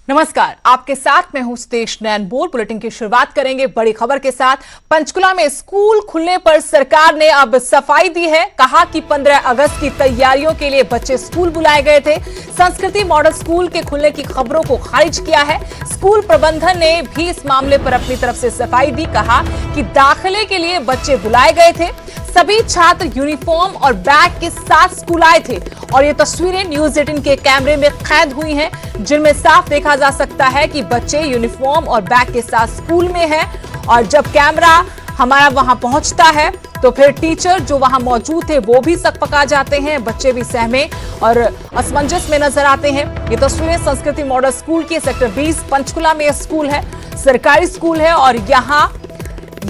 नमस्कार, आपके साथ मैं हूं सतीश नैन। बोल बुलेटिन की शुरुआत करेंगे बड़ी खबर के साथ। पंचकुला में स्कूल खुलने पर सरकार ने अब सफाई दी है। कहा कि 15 अगस्त की तैयारियों के लिए बच्चे स्कूल बुलाए गए थे। संस्कृति मॉडल स्कूल के खुलने की खबरों को खारिज किया है। स्कूल प्रबंधन ने भी इस मामले पर अपनी तरफ से सफाई दी। कहा कि दाखिले के लिए बच्चे बुलाए गए थे। सभी छात्र यूनिफॉर्म और बैग के साथ स्कूल आए थे और ये तस्वीरें न्यूज़ 18 के कैमरे में कैद हुई हैं, जिनमें साफ देखा जा सकता है कि बच्चे यूनिफॉर्म और बैग के साथ स्कूल में हैं। और जब कैमरा हमारा वहां पहुंचता है तो फिर टीचर जो वहां मौजूद थे वो भी सकपका जाते हैं, बच्चे भी सहमे और असमंजस में नजर आते हैं। ये तस्वीरें संस्कृति मॉडल स्कूल की सेक्टर 20 पंचकुला में स्कूल है, सरकारी स्कूल है और यहाँ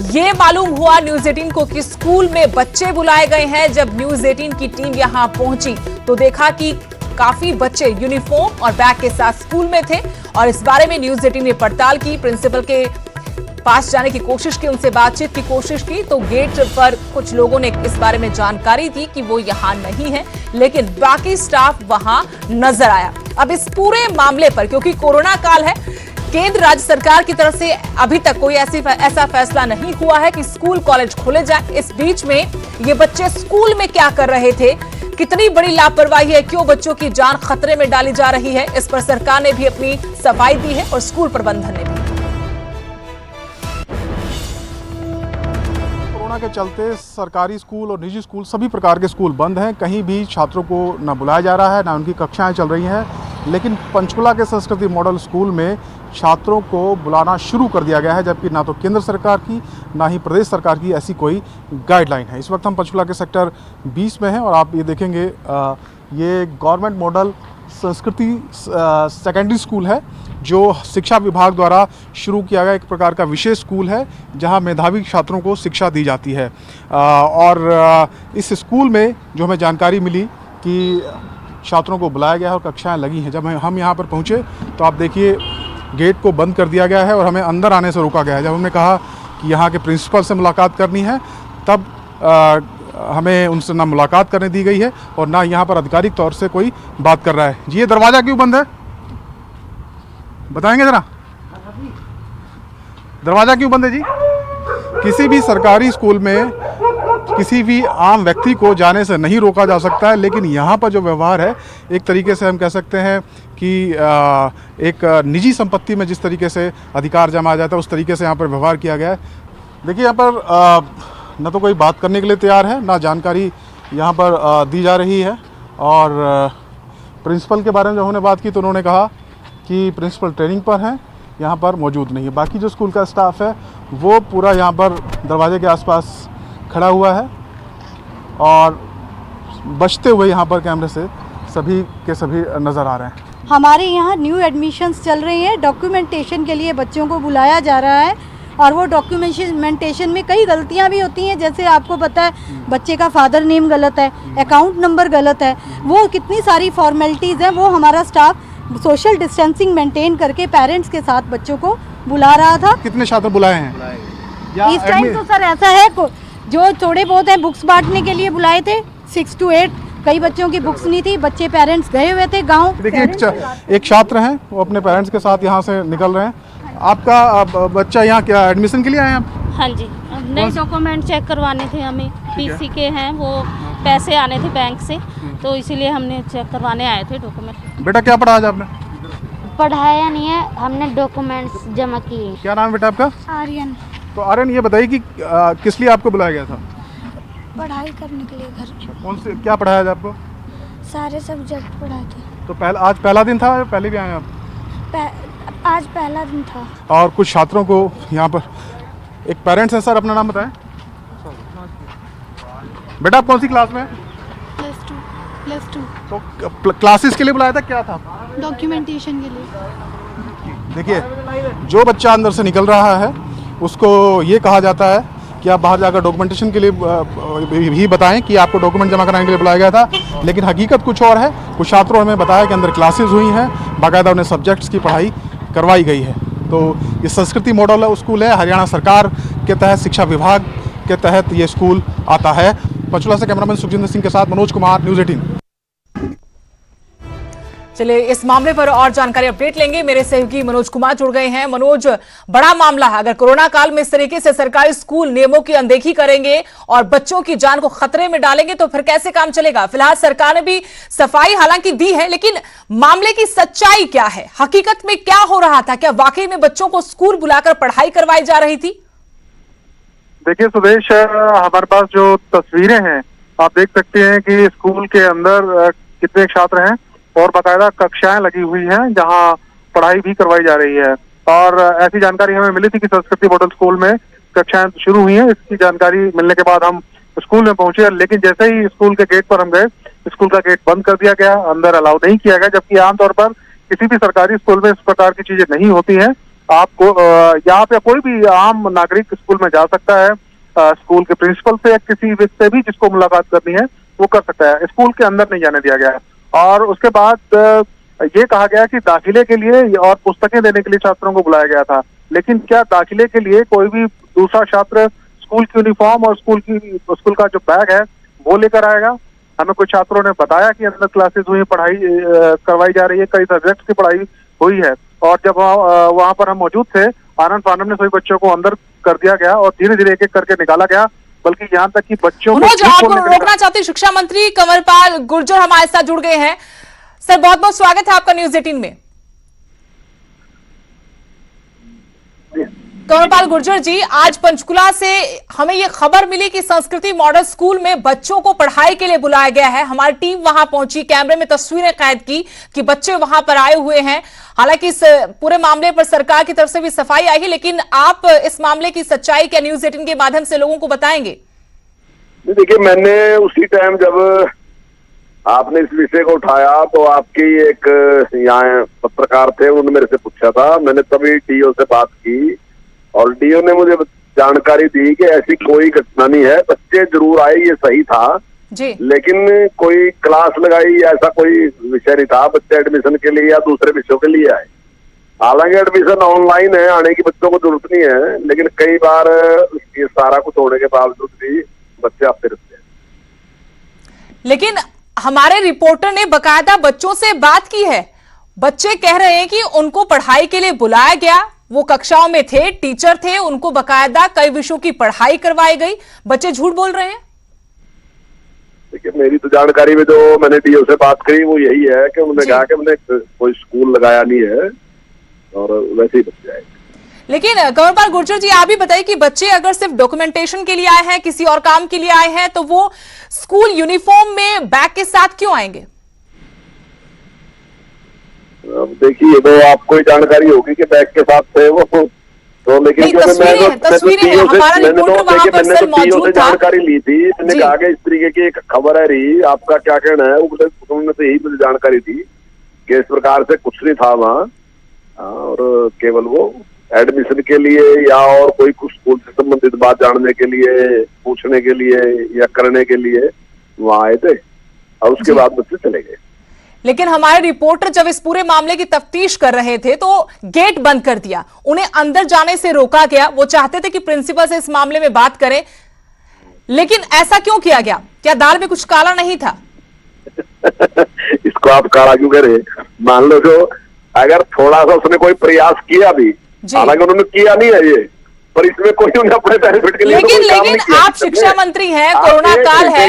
ये मालूम हुआ न्यूज़ 18 को कि स्कूल में बच्चे बुलाए गए हैं। जब न्यूज़ 18 की टीम यहां पहुंची तो देखा कि काफी बच्चे यूनिफॉर्म और बैग के साथ स्कूल में थे और इस बारे में न्यूज़ 18 ने पड़ताल की, प्रिंसिपल के पास जाने की कोशिश की, उनसे बातचीत की कोशिश की तो गेट पर कुछ लोगों ने इस बारे में जानकारी दी कि वो यहाँ नहीं है, लेकिन बाकी स्टाफ वहां नजर आया। अब इस पूरे मामले पर, क्योंकि कोरोना काल है, केंद्र राज्य सरकार की तरफ से अभी तक कोई ऐसा फैसला नहीं हुआ है कि स्कूल कॉलेज खोले जाए। इस बीच में ये बच्चे स्कूल में क्या कर रहे थे, कितनी बड़ी लापरवाही है, क्यों बच्चों की जान खतरे में डाली जा रही है, इस पर सरकार ने भी अपनी सफाई दी है और स्कूल प्रबंधन ने भी। कोरोना के चलते सरकारी स्कूल और निजी स्कूल सभी प्रकार के स्कूल बंद हैं। कहीं भी छात्रों को न बुलाया जा रहा है, ना उनकी कक्षाएं चल रही हैं। लेकिन पंचकुला के संस्कृति मॉडल स्कूल में छात्रों को बुलाना शुरू कर दिया गया है, जबकि ना तो केंद्र सरकार की ना ही प्रदेश सरकार की ऐसी कोई गाइडलाइन है। इस वक्त हम पंचकुला के सेक्टर 20 में हैं और आप ये देखेंगे ये गवर्नमेंट मॉडल संस्कृति सेकेंडरी स्कूल है, जो शिक्षा विभाग द्वारा शुरू किया गया एक प्रकार का विशेष स्कूल है, जहां मेधावी छात्रों को शिक्षा दी जाती है। और इस स्कूल में जो हमें जानकारी मिली कि छात्रों को बुलाया गया है और कक्षाएं लगी हैं। जब हम यहाँ पर पहुँचे तो आप देखिए गेट को बंद कर दिया गया है और हमें अंदर आने से रोका गया है। जब हमने कहा कि यहाँ के प्रिंसिपल से मुलाकात करनी है तब हमें उनसे ना मुलाकात करने दी गई है और ना यहाँ पर आधिकारिक तौर से कोई बात कर रहा है। जी, ये दरवाज़ा क्यों बंद है, बताएंगे ज़रा, दरवाज़ा क्यों बंद है जी? किसी भी सरकारी स्कूल में किसी भी आम व्यक्ति को जाने से नहीं रोका जा सकता है, लेकिन यहाँ पर जो व्यवहार है एक तरीके से हम कह सकते हैं कि एक निजी संपत्ति में जिस तरीके से अधिकार जमाया जाता है उस तरीके से यहाँ पर व्यवहार किया गया है। देखिए, यहाँ पर न तो कोई बात करने के लिए तैयार है, ना जानकारी यहाँ पर दी जा रही है। और प्रिंसिपल के बारे में जब उन्होंने बात की तो उन्होंने कहा कि प्रिंसिपल ट्रेनिंग पर हैं, यहाँ पर मौजूद नहीं है। बाकी जो स्कूल का स्टाफ है वो पूरा यहाँ पर दरवाजे के आसपास खड़ा हुआ है और बचते हुए यहाँ पर कैमरे से सभी के सभी नज़र आ रहे हैं। हमारे यहाँ न्यू एडमिशन्स चल रही हैं, डॉक्यूमेंटेशन के लिए बच्चों को बुलाया जा रहा है और वो डॉक्यूमेंटेशन में कई गलतियाँ भी होती हैं। जैसे आपको पता है बच्चे का फादर नेम गलत है, अकाउंट नंबर गलत है, वो कितनी सारी फॉर्मेलिटीज़ हैं। वो हमारा स्टाफ सोशल डिस्टेंसिंग मेंटेन करके पेरेंट्स के साथ बच्चों को बुला रहा था। कितने छात्र बुलाए हैं इस टाइम? तो सर ऐसा है, जो थोड़े बहुत हैं बुक्स बांटने के लिए बुलाए थे 6 to 8। कई बच्चों की बुक्स नहीं थी, बच्चे पेरेंट्स गए हुए थे गांव। देखिए, एक छात्र हैं वो अपने पेरेंट्स के साथ यहाँ से निकल रहे हैं। आपका बच्चा यहाँ क्या एडमिशन के लिए आए हैं आप? हाँ जी, नए डॉक्यूमेंट चेक करवाने थे हमें, पीसी के हैं, वो पैसे आने थे बैंक से, तो इसीलिए हमने चेक करवाने आए थे डॉक्यूमेंट। बेटा क्या पढ़ा आज आपने? पढ़ाया नहीं है, हमने डॉक्यूमेंट्स जमा किए। क्या नाम है बेटा आपका? आर्यन। तो आर्यन, ये बताइए कि किस लिए आपको बुलाया गया था? पढ़ाई करने के लिए घर। कौन से क्या पढ़ाया था आपको? सारे सब्जेक्ट पढ़ाए थे। तो आज पहला दिन था या पहले भी आए आप? आज पहला दिन था। और कुछ छात्रों को यहाँ पर एक पेरेंट्स है, सर अपना नाम बताएं। बेटा आप कौन सी क्लास में? Plus two. तो क्लासेस के लिए बुलाया था, क्या था? डॉक्यूमेंटेशन के लिए। देखिए, जो बच्चा अंदर से निकल रहा है उसको ये कहा जाता है कि आप बाहर जाकर डॉक्यूमेंटेशन के लिए भी बताएं कि आपको डॉक्यूमेंट जमा कराने के लिए बुलाया गया था, लेकिन हकीकत कुछ और है। कुछ छात्रों ने बताया कि अंदर क्लासेस हुई हैं, बाकायदा उन्हें सब्जेक्ट्स की पढ़ाई करवाई गई है। तो ये संस्कृति मॉडल स्कूल है, हरियाणा सरकार के तहत, शिक्षा विभाग के तहत ये स्कूल आता है। पंचकुला से कैमरामैन सुखजिंदर सिंह के साथ मनोज कुमार, न्यूज़ 18। चलिए इस मामले पर और जानकारी अपडेट लेंगे। मेरे सहयोगी मनोज कुमार जुड़ गए हैं। मनोज, बड़ा मामला है। अगर कोरोना काल में इस तरीके से सरकारी स्कूल नियमों की अनदेखी करेंगे और बच्चों की जान को खतरे में डालेंगे तो फिर कैसे काम चलेगा। फिलहाल सरकार ने भी सफाई हालांकि दी है, लेकिन मामले की सच्चाई क्या है, हकीकत में क्या हो रहा था? क्या वाकई में बच्चों को स्कूल बुलाकर पढ़ाई करवाई जा रही थी? देखिए सुदेश, हमारे पास जो तस्वीरें हैं आप देख सकते हैं कि स्कूल के अंदर कितने छात्र हैं और बाकायदा कक्षाएं लगी हुई हैं जहां पढ़ाई भी करवाई जा रही है। और ऐसी जानकारी हमें मिली थी कि संस्कृति मॉडल स्कूल में कक्षाएं शुरू हुई हैं। इसकी जानकारी मिलने के बाद हम स्कूल में पहुंचे, लेकिन जैसे ही स्कूल के गेट पर हम गए, स्कूल का गेट बंद कर दिया गया, अंदर अलाउ नहीं किया गया। जबकि आमतौर पर किसी भी सरकारी स्कूल में इस प्रकार की चीजें नहीं होती हैं। आपको यहाँ पे कोई भी आम नागरिक स्कूल में जा सकता है, स्कूल के प्रिंसिपल से या किसी व्यक्ति से भी जिसको मुलाकात करनी है वो कर सकता है। स्कूल के अंदर नहीं जाने दिया गया। और उसके बाद ये कहा गया कि दाखिले के लिए और पुस्तकें देने के लिए छात्रों को बुलाया गया था। लेकिन क्या दाखिले के लिए कोई भी दूसरा छात्र स्कूल की यूनिफॉर्म और स्कूल का जो बैग है वो लेकर आएगा? हमें कुछ छात्रों ने बताया कि अंदर क्लासेस हुई, पढ़ाई करवाई जा रही है, कई सब्जेक्ट्स की पढ़ाई हुई है। और जब वहां पर हम मौजूद थे, आनंद फानन में सभी बच्चों को अंदर कर दिया गया और धीरे धीरे एक एक करके निकाला गया, बल्कि यहाँ तक कि बच्चों को आपको रोकना चाहते शिक्षा मंत्री कंवरपाल गुर्जर हमारे साथ जुड़ गए हैं। सर, बहुत बहुत स्वागत है आपका न्यूज़ 18 में। कंवरपाल गुर्जर जी, आज पंचकुला से हमें ये खबर मिली कि संस्कृति मॉडल स्कूल में बच्चों को पढ़ाई के लिए बुलाया गया है। हमारी टीम वहां पहुंची, कैमरे में तस्वीरें कैद की कि बच्चे वहां पर आए हुए हैं। हालांकि इस पूरे मामले पर सरकार की तरफ से भी सफाई आई है, लेकिन आप इस मामले की सच्चाई क्या न्यूज़ 18 के माध्यम से लोगों को बताएंगे? देखिए, मैंने उसी टाइम जब आपने इस विषय को उठाया तो आपकी एक यहाँ पत्रकार थे, उन्होंने मेरे से पूछा था। मैंने तभी डीओ से बात की और डीओ ने मुझे जानकारी दी कि ऐसी कोई घटना नहीं है, बच्चे जरूर आए, ये सही था जी, लेकिन कोई क्लास लगाई ऐसा कोई विषय नहीं था। बच्चे एडमिशन के लिए या दूसरे विषयों के लिए आए। हालांकि एडमिशन ऑनलाइन है, आने की बच्चों को जरूरत नहीं है, लेकिन कई बार ये सारा कुछ होने के बावजूद भी बच्चे आते रहते हैं। लेकिन हमारे रिपोर्टर ने बकायदा बच्चों से बात की है। बच्चे कह रहे हैं कि उनको पढ़ाई के लिए बुलाया गया, वो कक्षाओं में थे, टीचर थे, उनको बकायदा कई विषयों की पढ़ाई करवाई गई। बच्चे झूठ बोल रहे हैं? देखिए, मेरी तो जानकारी में जो मैंने डीओ से बात करी वो यही है कि उन्होंने कहा कि हमने कोई स्कूल लगाया नहीं है और वैसे ही बच्चे आए। लेकिन कंवरपाल गुर्जर जी, आप भी बताइए कि बच्चे अगर सिर्फ डॉक्यूमेंटेशन के लिए आए हैं, किसी और काम के लिए आए हैं, तो वो स्कूल यूनिफॉर्म में बैग के साथ क्यों आएंगे? अब देखिए, तो आपको ही जानकारी होगी कि बैग के साथ थे वो तो, लेकिन तस्वीरें हैं, हमारा रिपोर्टर वहां पर सर मौजूद था। जानकारी ली थी, मैंने कहा कि इस तरीके की एक खबर है रही, आपका क्या कहना है? उन्होंने तो यही मुझे जानकारी दी कि इस प्रकार से कुछ नहीं था वहाँ, और केवल वो एडमिशन के लिए या और कोई कुछ स्कूल से संबंधित बात जानने के लिए, पूछने के लिए या करने के लिए वहाँ आए थे और उसके बाद बच्चे चले गए। लेकिन हमारे रिपोर्टर जब इस पूरे मामले की तफ्तीश कर रहे थे तो गेट बंद कर दिया, उन्हें अंदर जाने से रोका गया। वो चाहते थे कि प्रिंसिपल से इस मामले में बात करें, लेकिन ऐसा क्यों किया गया? क्या दाल में कुछ काला नहीं था? इसको आप काला क्यों कह रहे? मान लो जो अगर थोड़ा सा उसने कोई प्रयास किया भी, हालांकि उन्होंने किया नहीं है ये, पर इसमें कोई उन्हें अपने बेनिफिट के लिए लेकिन आप शिक्षा मंत्री हैं, कोरोना काल है,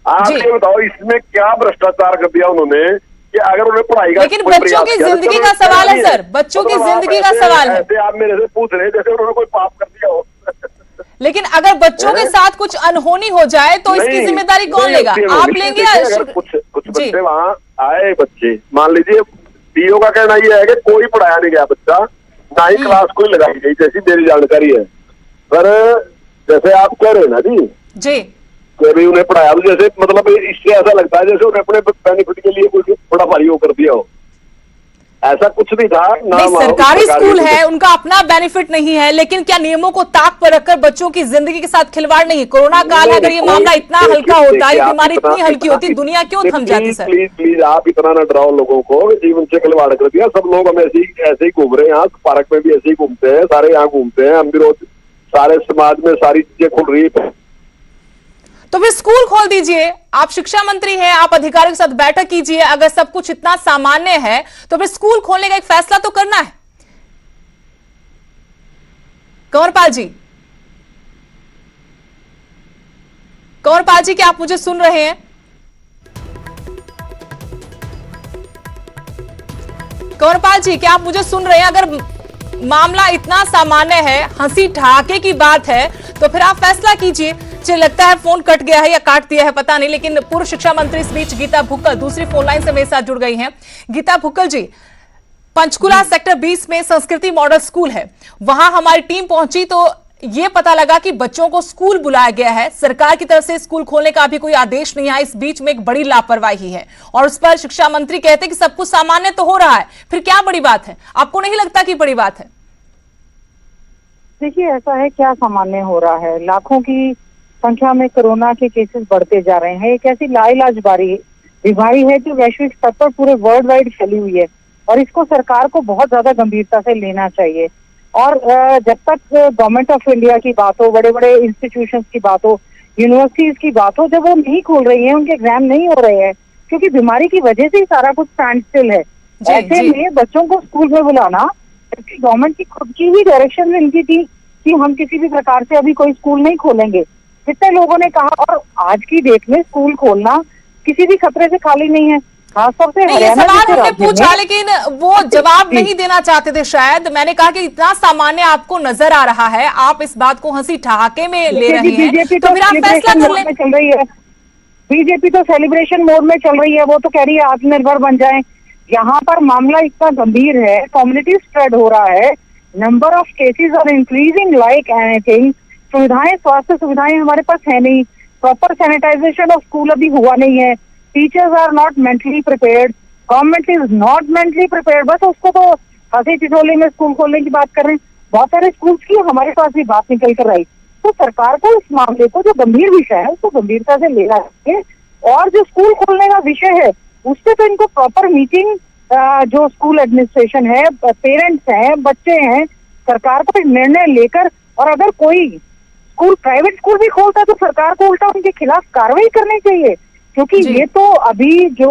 आप ये बताओ इसमें क्या भ्रष्टाचार कर दिया उन्होंने कि अगर उन्हें पढ़ाई का, लेकिन बच्चों की जिंदगी का सवाल है सर, बच्चों की जिंदगी का सवाल है। ऐसे आप मेरे से पूछ रहे जैसे उन्होंने कोई पाप कर दिया हो। लेकिन अगर बच्चों के साथ कुछ अनहोनी हो जाए तो इसकी जिम्मेदारी कौन लेगा? आप लेंगे या कुछ बच्चे वहाँ आए, बच्चे मान लीजिए डीओ का कहना यह है कि कोई पढ़ाया नहीं गया बच्चा, ना ही क्लास कोई लगाई गई, जैसी मेरी जानकारी है। पर जैसे आप कह रहे हैं ना जी कि भी उन्हें पढ़ाया, जैसे मतलब इससे ऐसा लगता है जैसे उन्हें अपने बेनिफिट के लिए कुछ बड़ा भारी हो कर दिया हो। ऐसा कुछ नहीं था ना। सरकारी स्कूल है, उनका अपना बेनिफिट नहीं है, लेकिन क्या नियमों को ताक पर रखकर बच्चों की जिंदगी के साथ खिलवाड़ नहीं? कोरोना काल है, अगर ये मामला इतना हल्का होता, ये बीमारी इतनी हल्की होती, दुनिया क्यों थम जाती? सर प्लीज आप इतना ना डराओ लोगों को, जीवन से खिलवाड़ कर दिया। सब लोग हम ऐसे ही घूम रहे हैं, यहाँ पार्क में भी ऐसे ही घूमते हैं, सारे यहाँ घूमते हैं, हम भी रोज, सारे समाज में सारी चीजें खुल रही है। तो फिर स्कूल खोल दीजिए, आप शिक्षा मंत्री हैं, आप अधिकारियों के साथ बैठक कीजिए। अगर सब कुछ इतना सामान्य है तो फिर स्कूल खोलने का एक फैसला तो करना है। कंवरपाल जी, कंवरपाल जी, क्या आप मुझे सुन रहे हैं? कंवरपाल जी, क्या आप मुझे सुन रहे हैं? अगर मामला इतना सामान्य है, हंसी ठहाके की बात है, तो फिर आप फैसला कीजिए। मुझे लगता है फोन कट गया है या काट दिया है, पता नहीं, लेकिन पूर्व शिक्षा मंत्री इस बीच गीता भुक्कल दूसरी फोन लाइन से मेरे साथ जुड़ गई हैं। गीता भुक्कल जी, पंचकुला सेक्टर 20 में संस्कृति मॉडल स्कूल है, वहां हमारी टीम पहुंची तो ये पता लगा कि बच्चों को स्कूल बुलाया गया है। सरकार की तरफ से स्कूल खोलने का अभी कोई आदेश नहीं आया। इस बीच में एक बड़ी लापरवाही है और उस पर शिक्षा मंत्री कहते हैं कि सब कुछ सामान्य तो हो रहा है। फिर क्या बड़ी बात है? आपको नहीं लगता कि बड़ी बात है? देखिए, ऐसा है, क्या सामान्य हो रहा है? लाखों की संख्या में कोरोना के केसेस बढ़ते जा रहे हैं। एक ऐसी लाइलाज बीमारी है जो वैश्विक स्तर पर पूरे वर्ल्ड वाइड फैली हुई है और इसको सरकार को बहुत ज्यादा गंभीरता से लेना चाहिए। और जब तक गवर्नमेंट ऑफ इंडिया की बात हो, बड़े बड़े इंस्टीट्यूशंस की बात हो, यूनिवर्सिटीज की बात हो, जब वो नहीं खोल रही है, उनके एग्जाम नहीं हो रहे हैं क्योंकि बीमारी की वजह से ही सारा कुछ स्टैंड स्टिल है। ऐसे में बच्चों को स्कूल में बुलाना, गवर्नमेंट की खुद की ही डायरेक्शन में इनकी थी कि हम किसी भी प्रकार से अभी कोई स्कूल नहीं खोलेंगे। कितने लोगों ने कहा, और आज की डेट में स्कूल खोलना किसी भी खतरे से खाली नहीं है। खासतौर से ये सवाल हमने पूछा, लेकिन वो जवाब नहीं देना चाहते थे शायद। मैंने कहा कि इतना सामान्य आपको नजर आ रहा है, आप इस बात को हंसी ठहाके में ले रहे हैं, तो फिर आप फैसला कर लें। चल रही है बीजेपी, तो सेलिब्रेशन मोड में चल रही है। वो तो कह रही है आत्मनिर्भर बन जाएं। यहाँ पर मामला इतना गंभीर है, कम्युनिटी स्प्रेड हो रहा है, number of cases are increasing like anything. सुविधाएं, स्वास्थ्य सुविधाएं हमारे पास है नहीं, प्रॉपर सैनिटाइजेशन ऑफ स्कूल अभी हुआ नहीं है, teachers are not mentally prepared, government is not mentally prepared. बस उसको तो हंसी ठिठोली में स्कूल खोलने की बात कर रहे हैं। बहुत सारे स्कूल्स की हमारे पास भी बात निकल कर आई। तो सरकार को इस मामले को, जो गंभीर विषय है, उसको गंभीरता से लेना चाहिए और जो स्कूल खोलने का विषय है उससे तो इनको प्रॉपर मीटिंग, जो स्कूल एडमिनिस्ट्रेशन है, पेरेंट्स हैं, बच्चे हैं, सरकार को एक निर्णय लेकर, और अगर कोई स्कूल प्राइवेट स्कूल भी खोलता है तो सरकार को उल्टा उनके खिलाफ कार्रवाई करनी चाहिए। क्योंकि ये तो अभी जो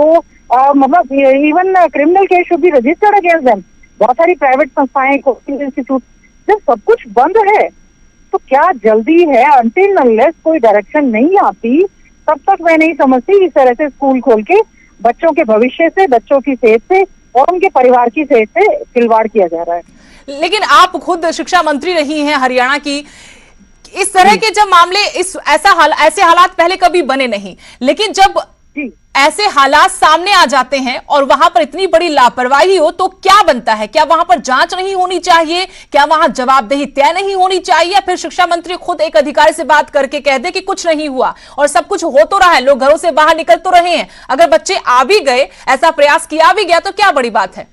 मतलब even criminal case should be registered against them. बहुत सारी प्राइवेट संस्थाएं, कोचिंग इंस्टीट्यूट, जब सब कुछ बंद है तो क्या जल्दी है? अनटिल अनलेस कोई डायरेक्शन नहीं आती तब तक मैं नहीं समझती इस तरह से स्कूल खोल के बच्चों के भविष्य से, बच्चों की सेहत से और उनके परिवार की सेहत से खिलवाड़ किया जा रहा है। लेकिन आप खुद शिक्षा मंत्री रही हैं हरियाणा की। इस तरह के जब मामले, ऐसे हालात पहले कभी बने नहीं, लेकिन जब ऐसे हालात सामने आ जाते हैं और वहां पर इतनी बड़ी लापरवाही हो तो क्या बनता है? क्या वहां पर जांच नहीं होनी चाहिए? क्या वहां जवाबदेही तय नहीं होनी चाहिए? या फिर शिक्षा मंत्री खुद एक अधिकारी से बात करके कह दे कि कुछ नहीं हुआ और सब कुछ हो तो रहा है, लोग घरों से बाहर निकल तो रहे हैं, अगर बच्चे आ भी गए, ऐसा प्रयास किया भी गया, तो क्या बड़ी बात है?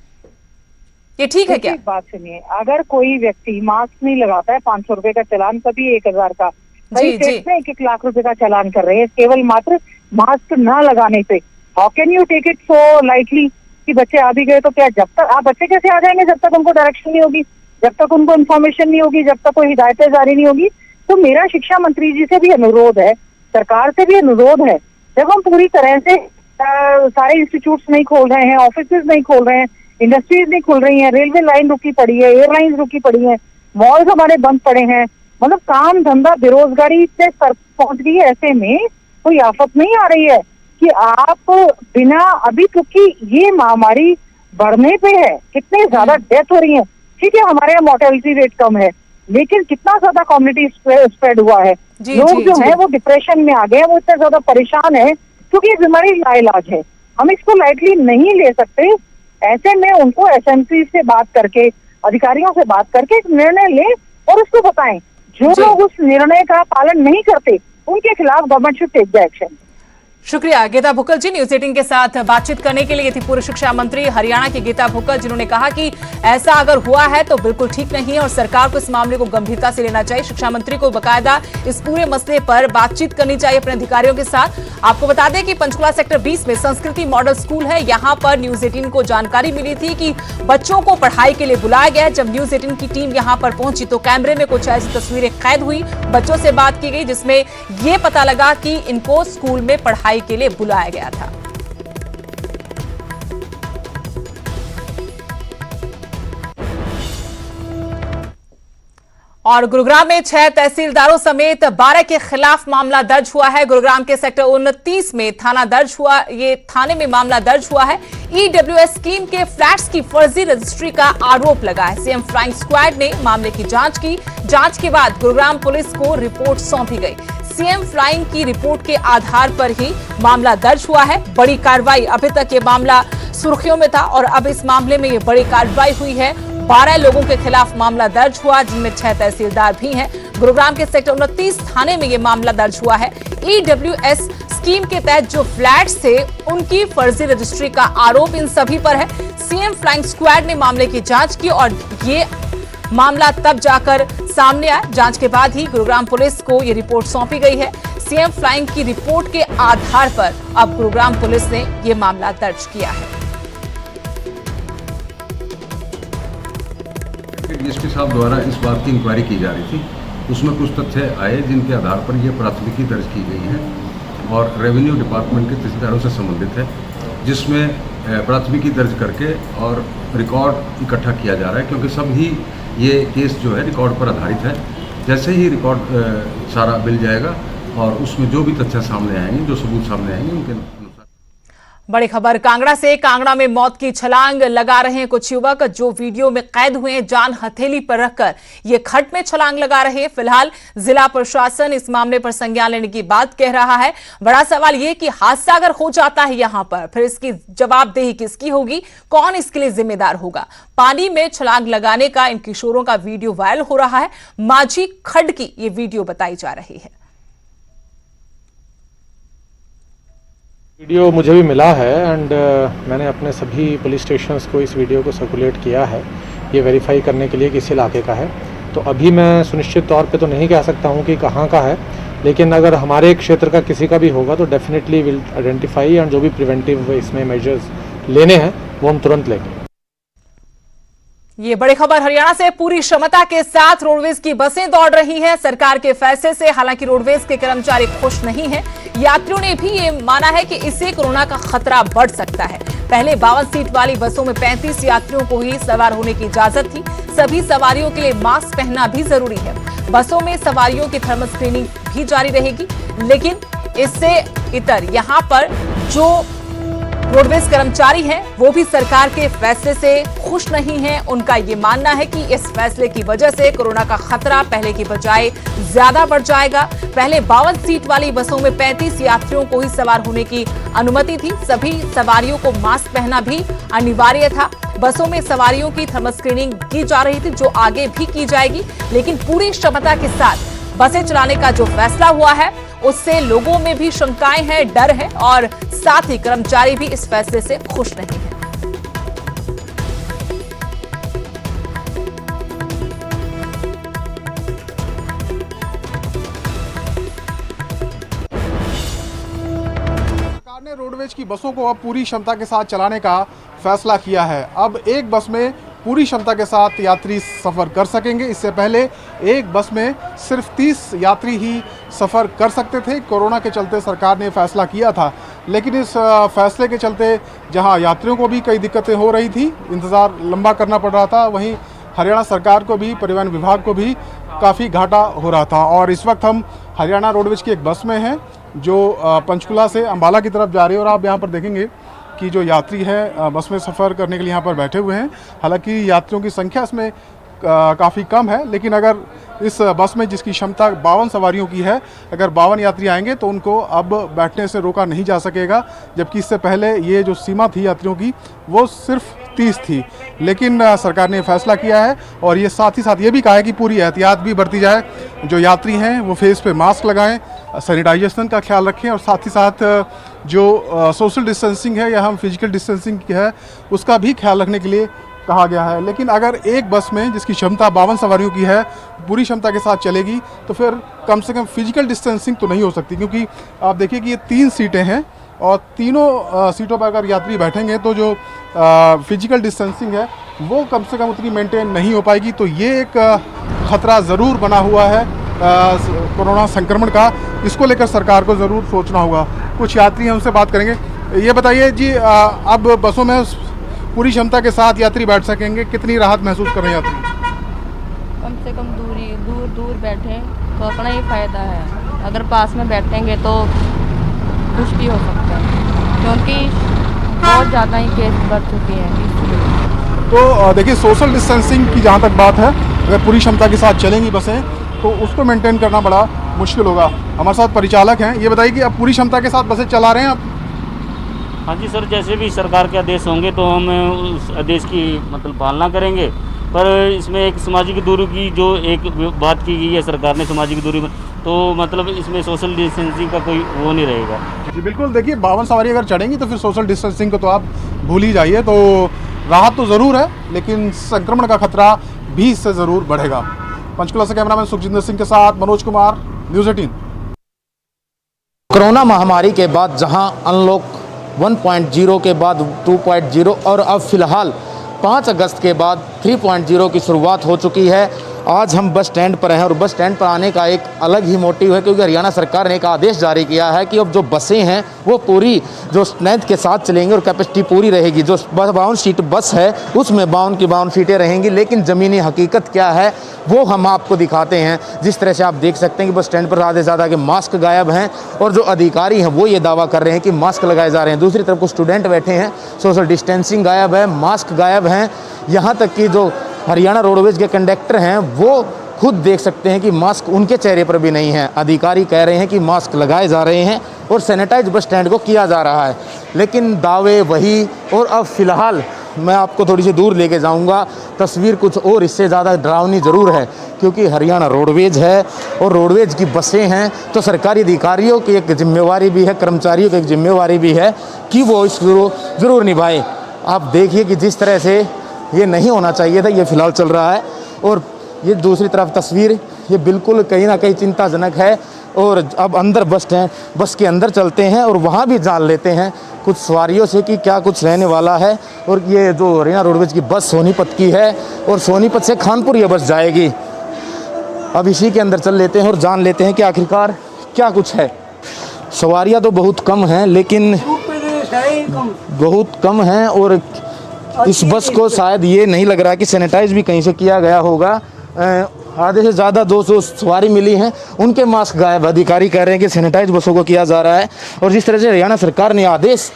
ये ठीक है क्या? बात सुनिए, अगर कोई व्यक्ति मास्क नहीं लगाता है, 500 रुपए का चालान, कभी 1000 का, कई स्टेट में 1-1 लाख रुपए का चालान कर रहे हैं केवल मात्र मास्क ना लगाने पे। How can you take it so lightly कि बच्चे आ भी गए तो क्या? जब तक आप, बच्चे कैसे आ जाएंगे जब तक उनको डायरेक्शन नहीं होगी, जब तक उनको इन्फॉर्मेशन नहीं होगी, जब तक कोई हिदायतें जारी नहीं होगी। तो मेरा शिक्षा मंत्री जी से भी अनुरोध है, सरकार से भी अनुरोध है, जब हम पूरी तरह से सारे इंस्टीट्यूट्स नहीं खोल रहे हैं, ऑफिसेज नहीं खोल रहे हैं, इंडस्ट्रीज नहीं खुल रही है, रेलवे लाइन रुकी पड़ी है, एयरलाइंस रुकी पड़ी है, मॉल्स हमारे बंद पड़े हैं, मतलब काम धंधा बेरोजगारी से सर पहुंच गई है। ऐसे में कोई आफत नहीं आ रही है कि आप बिना, अभी क्योंकि ये महामारी बढ़ने पे है, कितने ज्यादा डेथ हो रही है। ठीक है, हमारे यहाँ मोर्टेलिटी रेट कम है, लेकिन कितना ज्यादा कम्युनिटी स्प्रेड हुआ है। लोग जो है वो डिप्रेशन में आ गए हैं, वो इतने ज्यादा परेशान है क्योंकि ये बीमारी लाइलाज है, हम इसको लाइटली नहीं ले सकते। ऐसे में उनको एसएमसी से बात करके, अधिकारियों से बात करके एक निर्णय लें और उसको बताएं। जो लोग उस निर्णय का पालन नहीं करते उनके खिलाफ government should take the action. शुक्रिया गीता भुक्कल जी। न्यूज 18 के साथ बातचीत करने के लिए थी पूर्व शिक्षा मंत्री हरियाणा की गीता भुक्कल, जिन्होंने कहा कि ऐसा अगर हुआ है तो बिल्कुल ठीक नहीं है और सरकार को इस मामले को गंभीरता से लेना चाहिए। शिक्षा मंत्री को बकायदा इस पूरे मसले पर बातचीत करनी चाहिए अपने अधिकारियों के साथ। आपको बता दें कि पंचकुला सेक्टर 20 में संस्कृति मॉडल स्कूल है। यहां पर न्यूज 18 को जानकारी मिली थी कि बच्चों को पढ़ाई के लिए बुलाया गया। जब न्यूज 18 की टीम यहां पर पहुंची तो कैमरे में कुछ ऐसी तस्वीरें कैद हुई। बच्चों से बात की गई जिसमें यह पता लगा कि इनको स्कूल में पढ़ाई के लिए बुलाया गया था। और गुरुग्राम में 6 तहसीलदारों समेत 12 के खिलाफ मामला दर्ज हुआ है। गुरुग्राम के सेक्टर 29 में थाने में मामला दर्ज हुआ है। ईडब्ल्यूएस स्कीम के फ्लैट्स की फर्जी रजिस्ट्री का आरोप लगा है। सीएम फ्लाइंग स्क्वाड ने मामले की जांच की। जांच के बाद गुरुग्राम पुलिस को रिपोर्ट सौंपी गई। सीएम फ्लाइंग की रिपोर्ट के आधार पर ही मामला दर्ज हुआ है। बड़ी कार्रवाई, अभी तक ये मामला सुर्खियों में था और अब इस मामले में ये बड़ी कार्रवाई हुई है। 12 लोगों के खिलाफ मामला दर्ज हुआ, जिनमें 6 तहसीलदार भी हैं। गुरुग्राम के सेक्टर 29 थाने में ये मामला दर्ज हुआ है। ईडब्ल्यूएस स्कीम के तहत जो फ्लैट्स थे उनकी फर्जी रजिस्ट्री का आरोप इन सभी पर है। सीएम फ्लाइंग स्क्वाड ने मामले की जांच की और ये मामला तब जाकर सामने आया। जांच के बाद ही गुरुग्राम पुलिस को ये रिपोर्ट सौंपी गई है। सीएम फ्लाइंग की रिपोर्ट के आधार पर अब गुरुग्राम पुलिस ने ये मामला दर्ज किया है। डीएसपी साहब द्वारा इस बात की इंक्वायरी की जा रही थी, उसमें कुछ तथ्य आए जिनके आधार पर यह प्राथमिकी दर्ज की गई है और रेवेन्यू डिपार्टमेंट के तहसीलदारों से संबंधित है, जिसमें प्राथमिकी दर्ज करके और रिकॉर्ड इकट्ठा किया जा रहा है, क्योंकि सभी ये केस जो है रिकॉर्ड पर आधारित है। जैसे ही रिकॉर्ड सारा मिल जाएगा और उसमें जो भी तथ्य सामने आएंगे, जो सबूत सामने आएंगे, उनके अनुसार। बड़ी खबर कांगड़ा से। कांगड़ा में मौत की छलांग लगा रहे हैं कुछ युवक जो वीडियो में कैद हुए हैं। जान हथेली पर रखकर ये खड्ड में छलांग लगा रहे हैं। फिलहाल जिला प्रशासन इस मामले पर संज्ञान लेने की बात कह रहा है। बड़ा सवाल ये कि हादसा अगर हो जाता है यहां पर, फिर इसकी जवाबदेही किसकी होगी, कौन इसके लिए जिम्मेदार होगा। पानी में छलांग लगाने का इन किशोरों का वीडियो वायरल हो रहा है। माझी खड्ड की ये वीडियो बताई जा रही है। वीडियो मुझे भी मिला है एंड मैंने अपने सभी पुलिस स्टेशंस को इस वीडियो को सर्कुलेट किया है, ये वेरीफाई करने के लिए किस इलाके का है। तो अभी मैं सुनिश्चित तौर पे तो नहीं कह सकता हूँ कि कहाँ का है, लेकिन अगर हमारे क्षेत्र का किसी का भी होगा तो डेफिनेटली विल आइडेंटिफाई एंड जो भी प्रिवेंटिव इसमें मेजर्स लेने हैं वो हम तुरंत लेंगे। ये बड़ी खबर हरियाणा से। पूरी क्षमता के साथ रोडवेज की बसें दौड़ रही हैं सरकार के फैसले से। हालांकि रोडवेज के कर्मचारी खुश नहीं हैं। यात्रियों ने भी ये माना है कि इससे कोरोना का खतरा बढ़ सकता है। पहले 52 सीट वाली बसों में 35 यात्रियों को ही सवार होने की इजाजत थी। सभी सवारियों के लिए मास्क पहनना भी जरूरी है। बसों में सवारियों की थर्मल स्क्रीनिंग भी जारी रहेगी। लेकिन इससे इतर यहाँ पर जो रोडवेज कर्मचारी हैं वो भी सरकार के फैसले से खुश नहीं हैं। उनका ये मानना है कि इस फैसले की वजह से कोरोना का खतरा पहले की बजाय ज्यादा बढ़ जाएगा। पहले 52 सीट वाली बसों में 35 यात्रियों को ही सवार होने की अनुमति थी। सभी सवारियों को मास्क पहनना भी अनिवार्य था। बसों में सवारियों की थर्मल स्क्रीनिंग की जा रही थी, जो आगे भी की जाएगी। लेकिन पूरी क्षमता के साथ बसें चलाने का जो फैसला हुआ है उससे लोगों में भी शंकाएं हैं, डर है और साथ ही कर्मचारी भी इस फैसले से खुश नहीं है। सरकार ने रोडवेज की बसों को अब पूरी क्षमता के साथ चलाने का फैसला किया है। अब एक बस में पूरी क्षमता के साथ यात्री सफ़र कर सकेंगे। इससे पहले एक बस में सिर्फ 30 यात्री ही सफ़र कर सकते थे। कोरोना के चलते सरकार ने फैसला किया था, लेकिन इस फैसले के चलते जहां यात्रियों को भी कई दिक्कतें हो रही थी, इंतज़ार लंबा करना पड़ रहा था, वहीं हरियाणा सरकार को भी, परिवहन विभाग को भी काफ़ी घाटा हो रहा था। और इस वक्त हम हरियाणा रोडवेज की एक बस में हैं जो पंचकुला से अम्बाला की तरफ जा रही है। और आप यहाँ पर देखेंगे कि जो यात्री हैं बस में सफ़र करने के लिए यहाँ पर बैठे हुए हैं। हालांकि यात्रियों की संख्या इसमें काफ़ी कम है, लेकिन अगर इस बस में जिसकी क्षमता 52 सवारियों की है, अगर 52 यात्री आएंगे तो उनको अब बैठने से रोका नहीं जा सकेगा। जबकि इससे पहले ये जो सीमा थी यात्रियों की वो सिर्फ 30 थी। लेकिन सरकार ने फैसला किया है और ये साथ ही साथ ये भी कहा है कि पूरी एहतियात भी बरती जाए। जो यात्री हैं वो फेस पे मास्क लगाएं, सैनिटाइजेशन का ख्याल रखें और साथ ही साथ जो सोशल डिस्टेंसिंग है या हम फिजिकल डिस्टेंसिंग की है उसका भी ख्याल रखने के लिए कहा गया है। लेकिन अगर एक बस में जिसकी क्षमता 52 सवारियों की है पूरी क्षमता के साथ चलेगी तो फिर कम से कम फिजिकल डिस्टेंसिंग तो नहीं हो सकती, क्योंकि आप देखिए कि ये 3 सीटें हैं और तीनों सीटों पर अगर यात्री बैठेंगे तो जो फिजिकल डिस्टेंसिंग है वो कम से कम उतनी मेंटेन नहीं हो पाएगी। तो ये एक ख़तरा ज़रूर बना हुआ है कोरोना संक्रमण का, इसको लेकर सरकार को ज़रूर सोचना होगा। कुछ यात्री हैं उनसे बात करेंगे। ये बताइए जी, अब बसों में पूरी क्षमता के साथ यात्री बैठ सकेंगे, कितनी राहत महसूस कर रहे हैं यात्री? कम से कम दूर दूर बैठें तो अपना ही फ़ायदा है। अगर पास में बैठेंगे तो कुछ भी हो सकता है, क्योंकि बहुत ज़्यादा ही केस बढ़ चुके हैं इसलिए। तो देखिए, सोशल डिस्टेंसिंग की जहाँ तक बात है, अगर पूरी क्षमता के साथ चलेंगी बसें तो उसको मेंटेन करना बड़ा मुश्किल होगा। हमारे साथ परिचालक हैं, ये बताइए कि अब पूरी क्षमता के साथ बसें चला रहे हैं आप? हाँ जी सर, जैसे भी सरकार के आदेश होंगे तो हम उस आदेश की मतलब पालना करेंगे, पर इसमें एक सामाजिक दूरी की जो एक बात की गई है सरकार ने सामाजिक दूरी में, तो मतलब इसमें सोशल डिस्टेंसिंग का कोई वो नहीं रहेगा। जी बिल्कुल, देखिए 52 सवारी अगर चढ़ेंगी तो फिर सोशल डिस्टेंसिंग को तो आप भूल ही जाइए। तो राहत तो ज़रूर है लेकिन संक्रमण का खतरा भी इससे ज़रूर बढ़ेगा। पंचकुला से कैमरामैन सुखजिंदर सिंह के साथ मनोज कुमार, न्यूज़ 18। कोरोना महामारी के बाद जहां अनलॉक 1.0 के बाद 2.0 और अब फिलहाल 5 अगस्त के बाद 3.0 की शुरुआत हो चुकी है। आज हम बस स्टैंड पर हैं और बस स्टैंड पर आने का एक अलग ही मोटिव है, क्योंकि हरियाणा सरकार ने एक आदेश जारी किया है कि अब जो बसें हैं वो पूरी जो स्ट्रेंथ के साथ चलेंगी और कैपेसिटी पूरी रहेगी। जो 52 सीट बस है उसमें 52 की 52 सीटें रहेंगी, लेकिन ज़मीनी हकीकत क्या है वो हम आपको दिखाते हैं। जिस तरह से आप देख सकते हैं कि बस स्टैंड पर आधे ज़्यादा के मास्क गायब हैं और जो अधिकारी हैं वो ये दावा कर रहे हैं कि मास्क लगाए जा रहे हैं। दूसरी तरफ कुछ स्टूडेंट बैठे हैं, सोशल डिस्टेंसिंग गायब है, मास्क गायब हैं। यहाँ तक कि जो हरियाणा रोडवेज के कंडक्टर हैं वो खुद देख सकते हैं कि मास्क उनके चेहरे पर भी नहीं है। अधिकारी कह रहे हैं कि मास्क लगाए जा रहे हैं और सैनिटाइज बस स्टैंड को किया जा रहा है, लेकिन दावे वही। और अब फ़िलहाल मैं आपको थोड़ी सी दूर लेके जाऊंगा, तस्वीर कुछ और इससे ज़्यादा डरावनी ज़रूर है, क्योंकि हरियाणा रोडवेज है और रोडवेज की बसें हैं तो सरकारी अधिकारियों की एक जिम्मेवारी भी है, कर्मचारियों की एक जिम्मेवारी भी है कि वो इसको ज़रूर निभाएं। आप देखिए कि जिस तरह से ये नहीं होना चाहिए था ये फ़िलहाल चल रहा है। और ये दूसरी तरफ तस्वीर ये बिल्कुल कहीं ना कहीं चिंताजनक है। और अब अंदर बस के अंदर चलते हैं और वहाँ भी जान लेते हैं कुछ सवारियों से कि क्या कुछ रहने वाला है। और ये जो हरियाणा रोडवेज की बस सोनीपत की है और सोनीपत से खानपुर ये बस जाएगी। अब इसी के अंदर चल लेते हैं और जान लेते हैं कि आखिरकार क्या कुछ है। सवारियाँ तो बहुत कम हैं, लेकिन बहुत कम हैं और इस बस को शायद ये नहीं लग रहा कि सैनिटाइज भी कहीं से किया गया होगा। आधे से ज़्यादा 200 सवारी मिली हैं, उनके मास्क गायब। अधिकारी कह रहे हैं कि सैनिटाइज बसों को किया जा रहा है। और जिस तरह से हरियाणा सरकार ने आदेश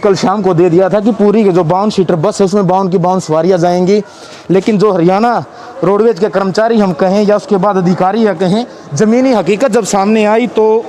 कल शाम को दे दिया था कि पूरी जो 52 सीटर बस है उसमें 52 की 52 सवारियाँ जाएंगी, लेकिन जो हरियाणा रोडवेज के कर्मचारी हम कहें या उसके बाद अधिकारी या कहें, ज़मीनी हकीकत जब सामने आई तो